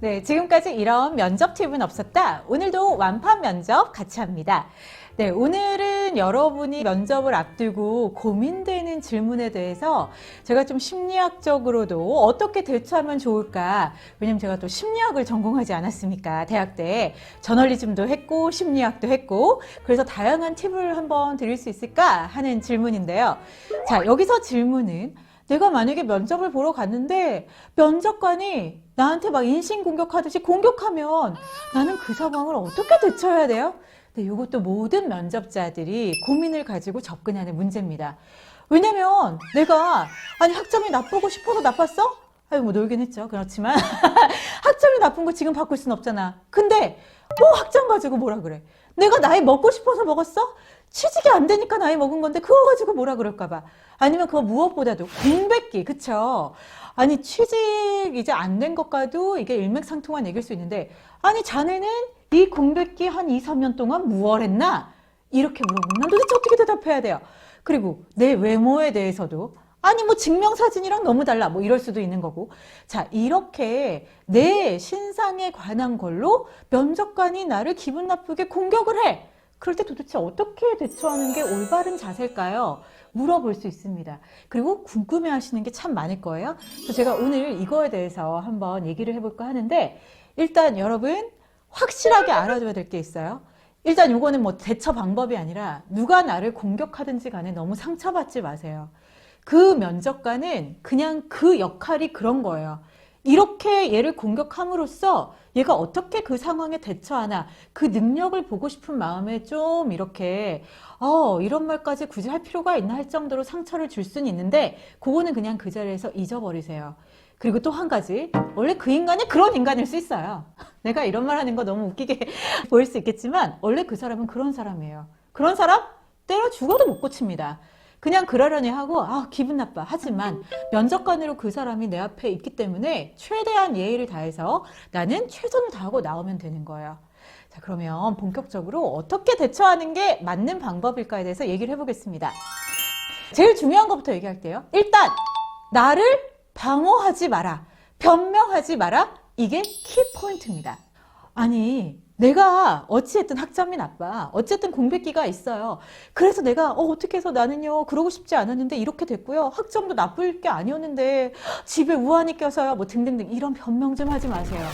네, 지금까지 이런 면접 팁은 없었다. 오늘도 완판 면접 같이 합니다. 네, 오늘은 여러분이 면접을 앞두고 고민되는 질문에 대해서 제가 좀 심리학적으로도 어떻게 대처하면 좋을까. 왜냐면 제가 또 심리학을 전공하지 않았습니까? 대학 때 저널리즘도 했고 심리학도 했고 그래서 다양한 팁을 한번 드릴 수 있을까 하는 질문인데요. 자, 여기서 질문은 내가 만약에 면접을 보러 갔는데 면접관이 나한테 막 인신공격하듯이 공격하면 나는 그 상황을 어떻게 대처해야 돼요? 네, 이것도 모든 면접자들이 고민을 가지고 접근하는 문제입니다. 왜냐면 내가 아니 학점이 나쁘고 싶어서 나빴어? 아이고 뭐 놀긴 했죠. 그렇지만 학점이 나쁜 거 지금 바꿀 순 없잖아. 근데 뭐 학점 가지고 뭐라 그래? 내가 나이 먹고 싶어서 먹었어? 취직이 안 되니까 나이 먹은 건데 그거 가지고 뭐라 그럴까 봐. 아니면 그거 무엇보다도 공백기, 그쵸? 아니 취직 이제 안 된 것과도 이게 일맥상통한 얘기일 수 있는데 아니 자네는 이 공백기 한 2, 3년 동안 무얼 했나? 이렇게 물어보면 난 도대체 어떻게 대답해야 돼요? 그리고 내 외모에 대해서도 아니 뭐 증명사진이랑 너무 달라 뭐 이럴 수도 있는 거고. 자, 이렇게 내 신상에 관한 걸로 면접관이 나를 기분 나쁘게 공격을 해. 그럴 때 도대체 어떻게 대처하는 게 올바른 자세일까요? 물어볼 수 있습니다. 그리고 궁금해 하시는 게 참 많을 거예요. 그래서 제가 오늘 이거에 대해서 한번 얘기를 해볼까 하는데 일단 여러분 확실하게 알아둬야 될 게 있어요. 일단 이거는 뭐 대처 방법이 아니라 누가 나를 공격하든지 간에 너무 상처받지 마세요. 그 면접관은 그냥 그 역할이 그런 거예요. 이렇게 얘를 공격함으로써 얘가 어떻게 그 상황에 대처하나 그 능력을 보고 싶은 마음에 좀 이렇게 이런 말까지 굳이 할 필요가 있나 할 정도로 상처를 줄 수는 있는데 그거는 그냥 그 자리에서 잊어버리세요. 그리고 또 한 가지, 원래 그 인간이 그런 인간일 수 있어요. 내가 이런 말 하는 거 너무 웃기게 보일 수 있겠지만 원래 그 사람은 그런 사람이에요. 그런 사람 때려 죽어도 못 고칩니다. 그냥 그러려니 하고 기분 나빠. 하지만 면접관으로 그 사람이 내 앞에 있기 때문에 최대한 예의를 다해서 나는 최선을 다하고 나오면 되는 거예요. 자, 그러면 본격적으로 어떻게 대처하는 게 맞는 방법일까에 대해서 얘기를 해보겠습니다. 제일 중요한 것부터 얘기할게요. 일단 나를 방어하지 마라. 변명하지 마라. 이게 키포인트입니다. 아니 내가 어찌했든 학점이 나빠. 어쨌든 공백기가 있어요. 그래서 내가 어떻게 해서 나는요 그러고 싶지 않았는데 이렇게 됐고요. 학점도 나쁠 게 아니었는데 집에 우환이 껴서요 뭐 등등등 이런 변명 좀 하지 마세요.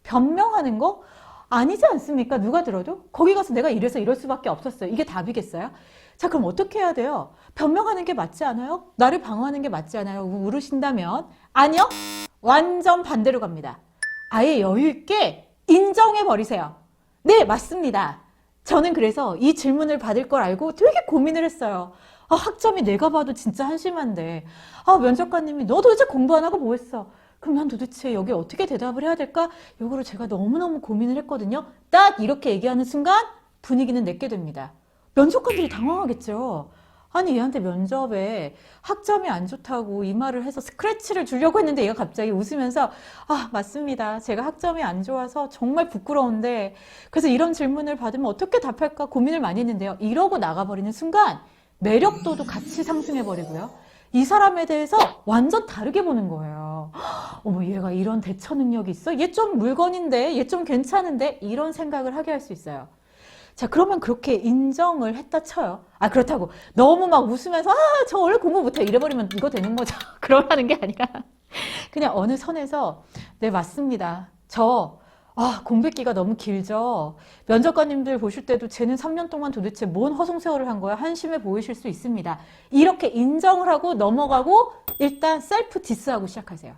변명하는 거 아니지 않습니까? 누가 들어도 거기 가서 내가 이래서 이럴 수밖에 없었어요. 이게 답이겠어요? 자, 그럼 어떻게 해야 돼요? 변명하는 게 맞지 않아요? 나를 방어하는 게 맞지 않아요? 물으신다면 아니요. 완전 반대로 갑니다. 아예 여유 있게 인정해 버리세요. 네, 맞습니다. 저는 그래서 이 질문을 받을 걸 알고 되게 고민을 했어요. 학점이 내가 봐도 진짜 한심한데 면접관님이 너 도대체 공부 안 하고 뭐 했어? 그럼 난 도대체 여기 어떻게 대답을 해야 될까? 이거를 제가 너무너무 고민을 했거든요. 딱 이렇게 얘기하는 순간 분위기는 내게 됩니다. 면접관들이 당황하겠죠. 아니 얘한테 면접에 학점이 안 좋다고 이 말을 해서 스크래치를 주려고 했는데 얘가 갑자기 웃으면서 맞습니다. 제가 학점이 안 좋아서 정말 부끄러운데 그래서 이런 질문을 받으면 어떻게 답할까 고민을 많이 했는데요. 이러고 나가버리는 순간 매력도도 같이 상승해버리고요. 이 사람에 대해서 완전 다르게 보는 거예요. 어머 얘가 이런 대처 능력이 있어? 얘 좀 물건인데 얘 좀 괜찮은데 이런 생각을 하게 할 수 있어요. 자, 그러면 그렇게 인정을 했다 쳐요. 그렇다고 너무 막 웃으면서 저 원래 공부 못해 이래버리면 이거 되는 거죠. 그러라는 게 아니라 그냥 어느 선에서 네 맞습니다. 저 공백기가 너무 길죠. 면접관님들 보실 때도 쟤는 3년 동안 도대체 뭔 허송세월을 한 거야? 한심해 보이실 수 있습니다. 이렇게 인정을 하고 넘어가고 일단 셀프 디스하고 시작하세요.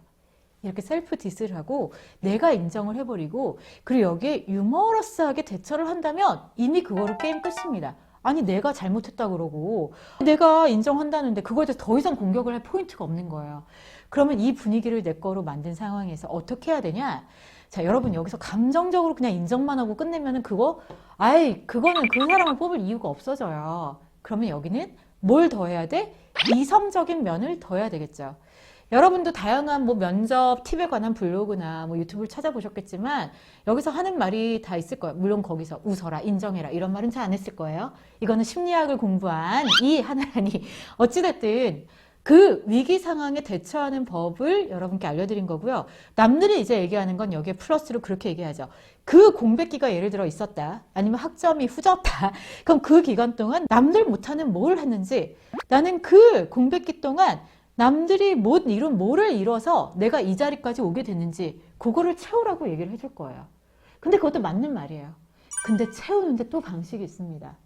이렇게 셀프 디스를 하고 내가 인정을 해버리고 그리고 여기에 유머러스하게 대처를 한다면 이미 그거로 게임 끝입니다. 아니 내가 잘못했다 그러고 내가 인정한다는데 그거에 대해서 더 이상 공격을 할 포인트가 없는 거예요. 그러면 이 분위기를 내 거로 만든 상황에서 어떻게 해야 되냐? 자, 여러분 여기서 감정적으로 그냥 인정만 하고 끝내면은 그거는 그 사람을 뽑을 이유가 없어져요. 그러면 여기는 뭘 더 해야 돼? 이성적인 면을 더 해야 되겠죠. 여러분도 다양한 면접 팁에 관한 블로그나 유튜브를 찾아보셨겠지만 여기서 하는 말이 다 있을 거예요. 물론 거기서 웃어라, 인정해라 이런 말은 잘 안 했을 거예요. 이거는 심리학을 공부한 이 하나라니 어찌됐든 그 위기 상황에 대처하는 법을 여러분께 알려드린 거고요. 남들이 이제 얘기하는 건 여기에 플러스로 그렇게 얘기하죠. 그 공백기가 예를 들어 있었다. 아니면 학점이 후졌다. 그럼 그 기간 동안 남들 못하는 뭘 했는지, 나는 그 공백기 동안 남들이 못 이룬 뭐를 이뤄서 내가 이 자리까지 오게 됐는지 그거를 채우라고 얘기를 해줄 거예요. 근데 그것도 맞는 말이에요. 근데 채우는데 또 방식이 있습니다.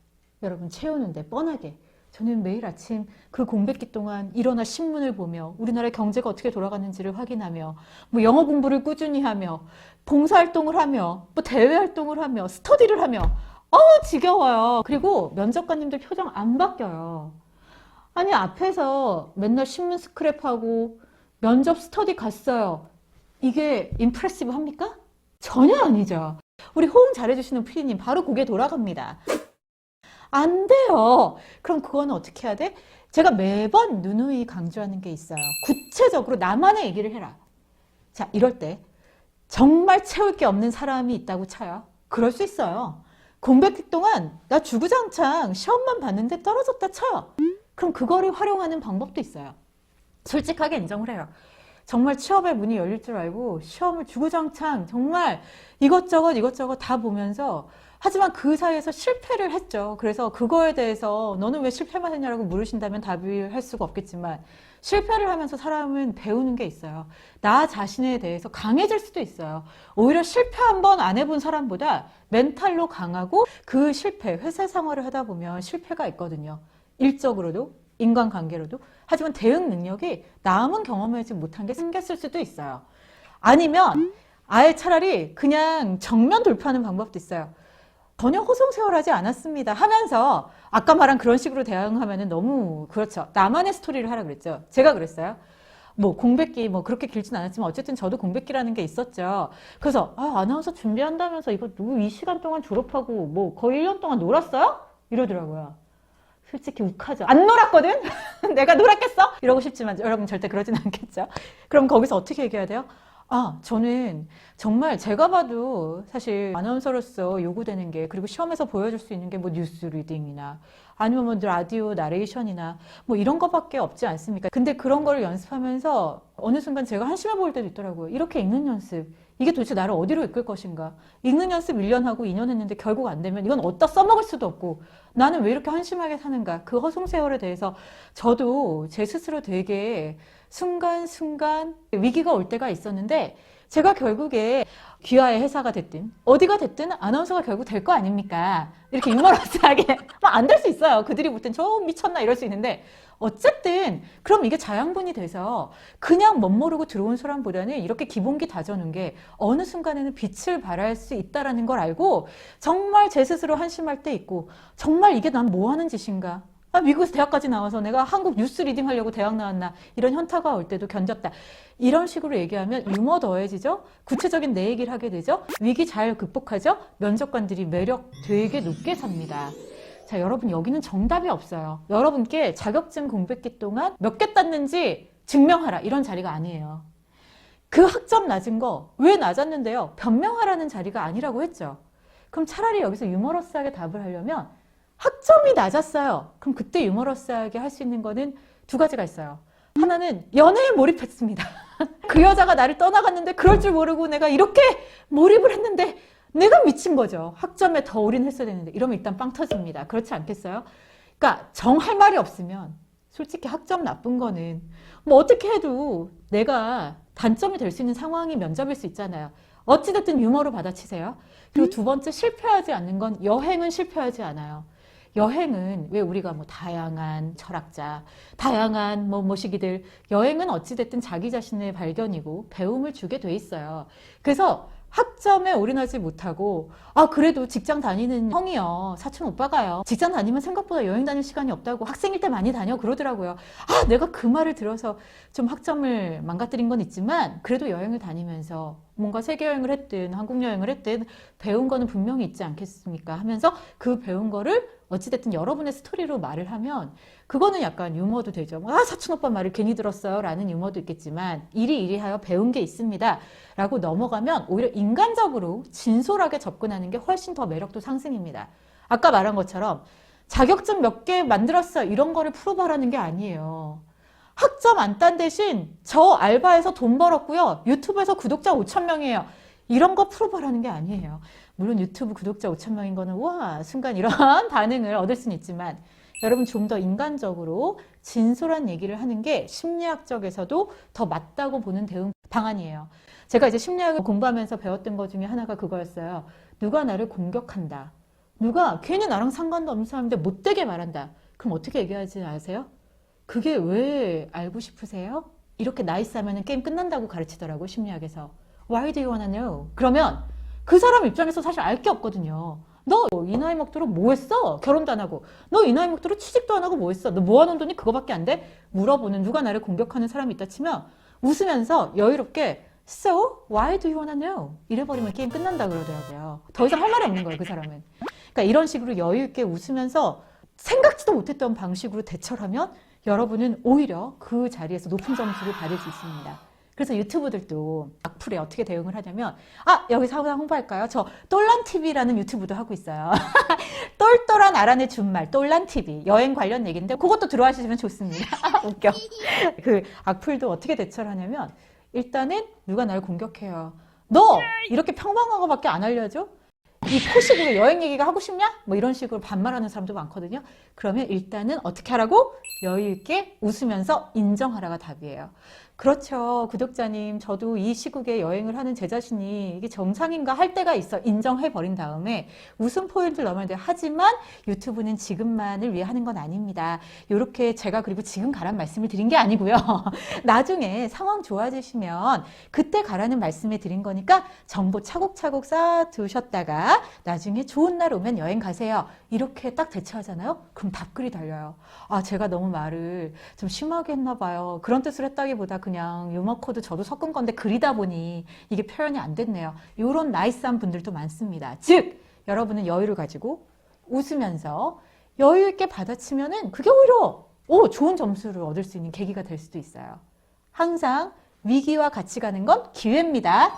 여러분, 채우는데 뻔하게. 저는 매일 아침 그 공백기 동안 일어나 신문을 보며 우리나라의 경제가 어떻게 돌아가는지를 확인하며 뭐 영어 공부를 꾸준히 하며 봉사활동을 하며 뭐 대외활동을 하며 스터디를 하며 지겨워요. 그리고 면접관님들 표정 안 바뀌어요. 아니, 앞에서 맨날 신문 스크랩하고 면접 스터디 갔어요. 이게 임프레시브 합니까? 전혀 아니죠. 우리 호응 잘해주시는 피디님 바로 고개 돌아갑니다. 안 돼요. 그럼 그거는 어떻게 해야 돼? 제가 매번 누누이 강조하는 게 있어요. 구체적으로 나만의 얘기를 해라. 자, 이럴 때 정말 채울 게 없는 사람이 있다고 쳐요. 그럴 수 있어요. 공백기 동안 나 주구장창 시험만 봤는데 떨어졌다 쳐요. 그럼 그거를 활용하는 방법도 있어요. 솔직하게 인정을 해요. 정말 취업의 문이 열릴 줄 알고 시험을 주구장창 정말 이것저것 다 보면서, 하지만 그 사이에서 실패를 했죠. 그래서 그거에 대해서 너는 왜 실패만 했냐라고 물으신다면 답을 할 수가 없겠지만, 실패를 하면서 사람은 배우는 게 있어요. 나 자신에 대해서 강해질 수도 있어요. 오히려 실패 한 번 안 해본 사람보다 멘탈로 강하고, 그 실패, 회사 생활을 하다 보면 실패가 있거든요. 일적으로도 인간관계로도. 하지만 대응 능력이 남은 경험하지 못한 게 생겼을 수도 있어요. 아니면 아예 차라리 그냥 정면 돌파하는 방법도 있어요. 전혀 호송세월하지 않았습니다 하면서 아까 말한 그런 식으로 대응하면 너무 그렇죠. 나만의 스토리를 하라 그랬죠. 제가 그랬어요. 뭐 공백기 뭐 그렇게 길진 않았지만 어쨌든 저도 공백기라는 게 있었죠. 그래서 아나운서 준비한다면서 이거 누구 이 시간 동안 졸업하고 뭐 거의 1년 동안 놀았어요? 이러더라고요. 솔직히 욱하죠. 안 놀았거든? 내가 놀았겠어? 이러고 싶지만 여러분 절대 그러진 않겠죠. 그럼 거기서 어떻게 얘기해야 돼요? 저는 정말 제가 봐도 사실 아나운서로서 요구되는 게, 그리고 시험에서 보여줄 수 있는 게 뭐 뉴스 리딩이나 아니면 뭐 라디오 나레이션이나 뭐 이런 거밖에 없지 않습니까? 근데 그런 걸 연습하면서 어느 순간 제가 한심해 보일 때도 있더라고요. 이렇게 읽는 연습, 이게 도대체 나를 어디로 이끌 것인가? 읽는 연습 1년 하고 2년 했는데 결국 안 되면 이건 어디다 써먹을 수도 없고 나는 왜 이렇게 한심하게 사는가? 그 허송세월에 대해서 저도 제 스스로 되게 순간순간 위기가 올 때가 있었는데, 제가 결국에 귀하의 회사가 됐든 어디가 됐든 아나운서가 결국 될 거 아닙니까? 이렇게 유머러스하게 안 될 수 있어요. 그들이 볼 땐 저 미쳤나 이럴 수 있는데, 어쨌든 그럼 이게 자양분이 돼서 그냥 멋모르고 들어온 사람보다는 이렇게 기본기 다져놓은 게 어느 순간에는 빛을 발할 수 있다는 걸 알고, 정말 제 스스로 한심할 때 있고, 정말 이게 난 뭐 하는 짓인가? 미국에서 대학까지 나와서 내가 한국 뉴스 리딩 하려고 대학 나왔나, 이런 현타가 올 때도 견뎠다. 이런 식으로 얘기하면 유머 더해지죠? 구체적인 내 얘기를 하게 되죠? 위기 잘 극복하죠? 면접관들이 매력 되게 높게 삽니다. 자, 여러분, 여기는 정답이 없어요. 여러분께 자격증 공백기 동안 몇 개 땄는지 증명하라, 이런 자리가 아니에요. 그 학점 낮은 거 왜 낮았는데요? 변명하라는 자리가 아니라고 했죠. 그럼 차라리 여기서 유머러스하게 답을 하려면, 학점이 낮았어요. 그럼 그때 유머러스하게 할 수 있는 거는 두 가지가 있어요. 하나는 연애에 몰입했습니다. 그 여자가 나를 떠나갔는데 그럴 줄 모르고 내가 이렇게 몰입을 했는데 내가 미친 거죠. 학점에 더 올인했어야 되는데. 이러면 일단 빵 터집니다. 그렇지 않겠어요? 그러니까 정할 말이 없으면 솔직히 학점 나쁜 거는 뭐 어떻게 해도 내가 단점이 될 수 있는 상황이 면접일 수 있잖아요. 어찌됐든 유머로 받아치세요. 그리고 두 번째, 실패하지 않는 건, 여행은 실패하지 않아요. 여행은 왜 우리가 뭐 다양한 철학자, 다양한 뭐 모시기들, 여행은 어찌됐든 자기 자신의 발견이고 배움을 주게 돼 있어요. 그래서 학점에 올인하지 못하고, 그래도 직장 다니는 형이요, 사촌 오빠가요, 직장 다니면 생각보다 여행 다닐 시간이 없다고 학생일 때 많이 다녀 그러더라고요. 내가 그 말을 들어서 좀 학점을 망가뜨린 건 있지만 그래도 여행을 다니면서 뭔가 세계 여행을 했든 한국 여행을 했든 배운 거는 분명히 있지 않겠습니까 하면서 그 배운 거를 어찌됐든 여러분의 스토리로 말을 하면 그거는 약간 유머도 되죠. 사촌 오빠 말을 괜히 들었어요 라는 유머도 있겠지만, 이리하여 배운 게 있습니다 라고 넘어가면 오히려 인간적으로 진솔하게 접근하는 게 훨씬 더 매력도 상승입니다. 아까 말한 것처럼 자격증 몇 개 만들었어 이런 거를 프로바라는 게 아니에요. 학점 안 딴 대신 저 알바에서 돈 벌었고요. 유튜브에서 구독자 5,000명이에요. 이런 거 풀어보라는 게 아니에요. 물론 유튜브 구독자 5,000명인 거는 와 순간 이런 반응을 얻을 수는 있지만 여러분 좀 더 인간적으로 진솔한 얘기를 하는 게 심리학적에서도 더 맞다고 보는 대응 방안이에요. 제가 이제 심리학을 공부하면서 배웠던 것 중에 하나가 그거였어요. 누가 나를 공격한다. 누가 괜히 나랑 상관도 없는 사람인데 못되게 말한다. 그럼 어떻게 얘기하지 아세요? 그게 왜 알고 싶으세요? 이렇게 나이스하면 게임 끝난다고 가르치더라고 심리학에서. Why do you wanna know? 그러면 그 사람 입장에서 사실 알 게 없거든요. 너 이 나이 먹도록 뭐 했어? 결혼도 안 하고. 너 이 나이 먹도록 취직도 안 하고 뭐 했어? 너 모아놓은 돈이 그거밖에 안 돼? 물어보는 누가 나를 공격하는 사람이 있다 치면 웃으면서 여유롭게 So, why do you wanna know? 이래버리면 게임 끝난다 그러더라고요. 더 이상 할 말이 없는 거예요, 그 사람은. 그러니까 이런 식으로 여유 있게 웃으면서 생각지도 못했던 방식으로 대처를 하면 여러분은 오히려 그 자리에서 높은 점수를 받을 수 있습니다. 그래서 유튜브들도 악플에 어떻게 대응을 하냐면 여기서 하나 홍보할까요? 저 똘란TV라는 유튜브도 하고 있어요. 똘똘한 아란의 준말 똘란TV 여행 관련 얘기인데 그것도 들어가시면 좋습니다. 웃겨. 그 악플도 어떻게 대처를 하냐면 일단은 누가 날 공격해요. 너 이렇게 평범한 거밖에 안 알려줘? 이 코식으로 여행 얘기가 하고 싶냐? 뭐 이런 식으로 반말하는 사람도 많거든요. 그러면 일단은 어떻게 하라고? 여유 있게 웃으면서 인정하라가 답이에요. 그렇죠. 구독자님, 저도 이 시국에 여행을 하는 제 자신이 이게 정상인가 할 때가 있어. 인정해버린 다음에 웃음 포인트를 넣으면 돼요. 하지만 유튜브는 지금만을 위해 하는 건 아닙니다. 이렇게 제가 그리고 지금 가란 말씀을 드린 게 아니고요. 나중에 상황 좋아지시면 그때 가라는 말씀을 드린 거니까 정보 차곡차곡 쌓아두셨다가 나중에 좋은 날 오면 여행 가세요. 이렇게 딱 대처하잖아요. 그럼 답글이 달려요. 제가 너무 말을 좀 심하게 했나 봐요. 그런 뜻을 했다기보다 그냥 유머 코드 저도 섞은 건데 그리다 보니 이게 표현이 안 됐네요. 이런 나이스한 분들도 많습니다. 즉 여러분은 여유를 가지고 웃으면서 여유 있게 받아치면은 그게 오히려 좋은 점수를 얻을 수 있는 계기가 될 수도 있어요. 항상 위기와 같이 가는 건 기회입니다.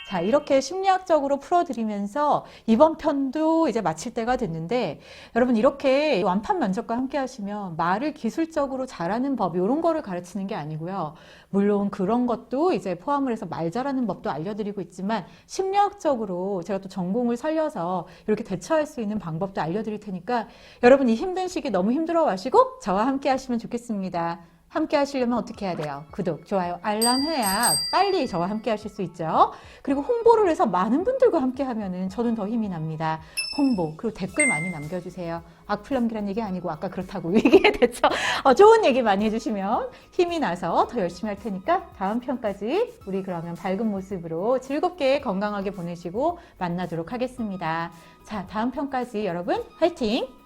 자, 이렇게 심리학적으로 풀어드리면서 이번 편도 이제 마칠 때가 됐는데 여러분 이렇게 완판 면접과 함께 하시면 말을 기술적으로 잘하는 법 이런 거를 가르치는 게 아니고요. 물론 그런 것도 이제 포함을 해서 말 잘하는 법도 알려드리고 있지만 심리학적으로 제가 또 전공을 살려서 이렇게 대처할 수 있는 방법도 알려드릴 테니까 여러분 이 힘든 시기 너무 힘들어 마시고 저와 함께 하시면 좋겠습니다. 함께 하시려면 어떻게 해야 돼요? 구독, 좋아요, 알람 해야 빨리 저와 함께 하실 수 있죠. 그리고 홍보를 해서 많은 분들과 함께 하면은 저는 더 힘이 납니다. 홍보, 그리고 댓글 많이 남겨주세요. 악플 넘기란 얘기 아니고 아까 그렇다고 위기에 대처 좋은 얘기 많이 해주시면 힘이 나서 더 열심히 할 테니까 다음 편까지 우리 그러면 밝은 모습으로 즐겁게 건강하게 보내시고 만나도록 하겠습니다. 자, 다음 편까지 여러분 화이팅!